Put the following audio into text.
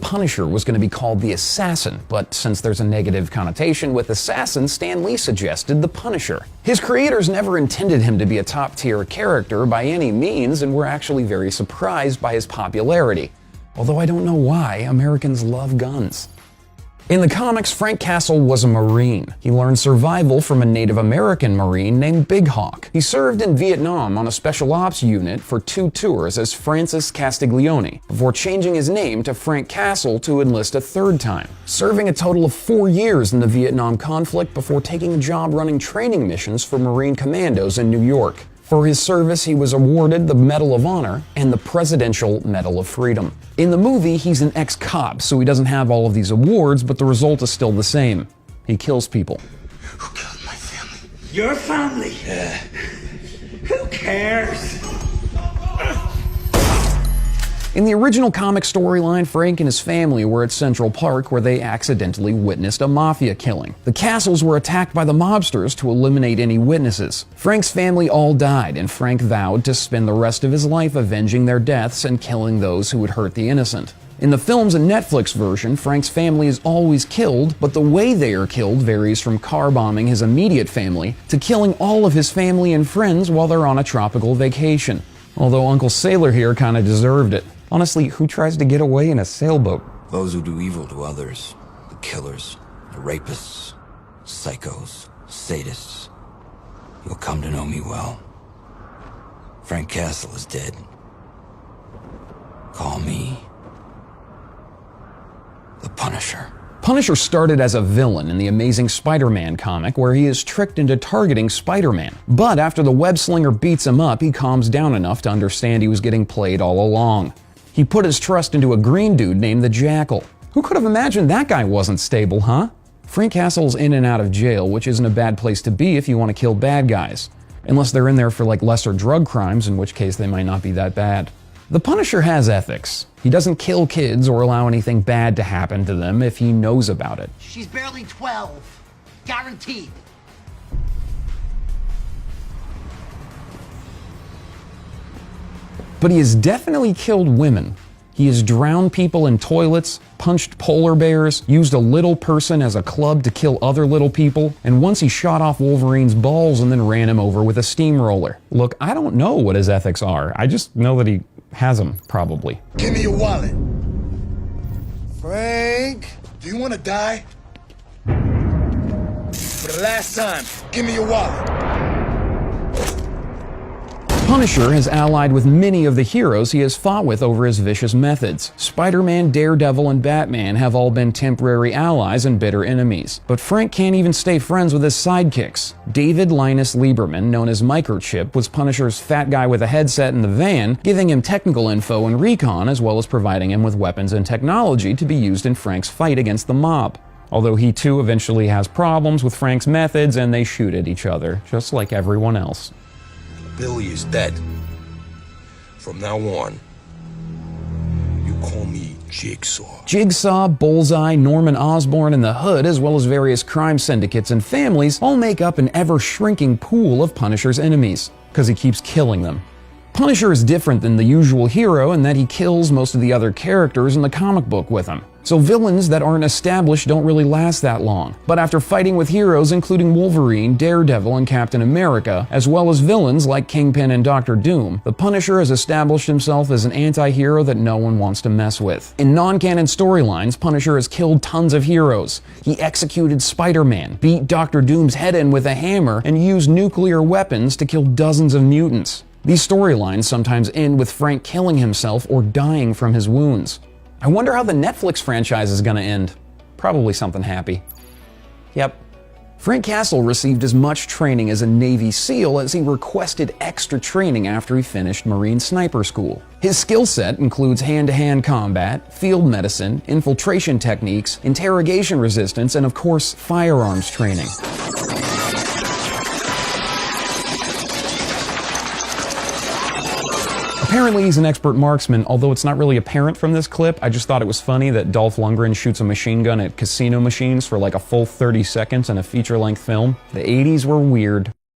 Punisher was going to be called the Assassin, but since there's a negative connotation with assassin, Stan Lee suggested the Punisher. His creators never intended him to be a top-tier character by any means and were actually very surprised by his popularity. Although I don't know why, Americans love guns. In the comics, Frank Castle was a Marine. He learned survival from a Native American Marine named Big Hawk. He served in Vietnam on a special ops unit for 2 tours as Francis Castiglione, before changing his name to Frank Castle to enlist a 3rd time, serving a total of 4 years in the Vietnam conflict before taking a job running training missions for Marine commandos in New York. For his service, he was awarded the Medal of Honor and the Presidential Medal of Freedom. In the movie, he's an ex-cop, so he doesn't have all of these awards, but the result is still the same. He kills people. Who killed my family? Your family? Yeah. Who cares? In the original comic storyline, Frank and his family were at Central Park where they accidentally witnessed a mafia killing. The Castles were attacked by the mobsters to eliminate any witnesses. Frank's family all died, and Frank vowed to spend the rest of his life avenging their deaths and killing those who would hurt the innocent. In the film's and Netflix version, Frank's family is always killed, but the way they are killed varies from car bombing his immediate family to killing all of his family and friends while they're on a tropical vacation. Although Uncle Sailor here kinda deserved it. Honestly, who tries to get away in a sailboat? Those who do evil to others. The killers, the rapists, psychos, sadists. You'll come to know me well. Frank Castle is dead. Call me the Punisher. Punisher started as a villain in the Amazing Spider-Man comic, where he is tricked into targeting Spider-Man. But after the web-slinger beats him up, he calms down enough to understand he was getting played all along. He put his trust into a green dude named the Jackal. Who could have imagined that guy wasn't stable, huh? Frank Castle's in and out of jail, which isn't a bad place to be if you want to kill bad guys. Unless they're in there for like lesser drug crimes, in which case they might not be that bad. The Punisher has ethics. He doesn't kill kids or allow anything bad to happen to them if he knows about it. She's barely 12. Guaranteed. But he has definitely killed women. He has drowned people in toilets, punched polar bears, used a little person as a club to kill other little people, and once he shot off Wolverine's balls and then ran him over with a steamroller. Look, I don't know what his ethics are. I just know that he has them, probably. Give me your wallet. Frank, do you want to die? For the last time, give me your wallet. Punisher has allied with many of the heroes he has fought with over his vicious methods. Spider-Man, Daredevil, and Batman have all been temporary allies and bitter enemies. But Frank can't even stay friends with his sidekicks. David Linus Lieberman, known as Microchip, was Punisher's fat guy with a headset in the van, giving him technical info and recon, as well as providing him with weapons and technology to be used in Frank's fight against the mob. Although he too eventually has problems with Frank's methods and they shoot at each other, just like everyone else. Billy is dead. From now on, you call me Jigsaw. Jigsaw, Bullseye, Norman Osborn, and the Hood, as well as various crime syndicates and families, all make up an ever-shrinking pool of Punisher's enemies, because he keeps killing them. Punisher is different than the usual hero in that he kills most of the other characters in the comic book with him. So villains that aren't established don't really last that long. But after fighting with heroes including Wolverine, Daredevil, and Captain America, as well as villains like Kingpin and Doctor Doom, the Punisher has established himself as an anti-hero that no one wants to mess with. In non-canon storylines, Punisher has killed tons of heroes. He executed Spider-Man, beat Doctor Doom's head in with a hammer, and used nuclear weapons to kill dozens of mutants. These storylines sometimes end with Frank killing himself or dying from his wounds. I wonder how the Netflix franchise is gonna end. Probably something happy. Yep. Frank Castle received as much training as a Navy SEAL as he requested extra training after he finished Marine Sniper School. His skill set includes hand-to-hand combat, field medicine, infiltration techniques, interrogation resistance, and of course, firearms training. Apparently he's an expert marksman, although it's not really apparent from this clip. I just thought it was funny that Dolph Lundgren shoots a machine gun at casino machines for like a full 30 seconds in a feature-length film. The 80s were weird.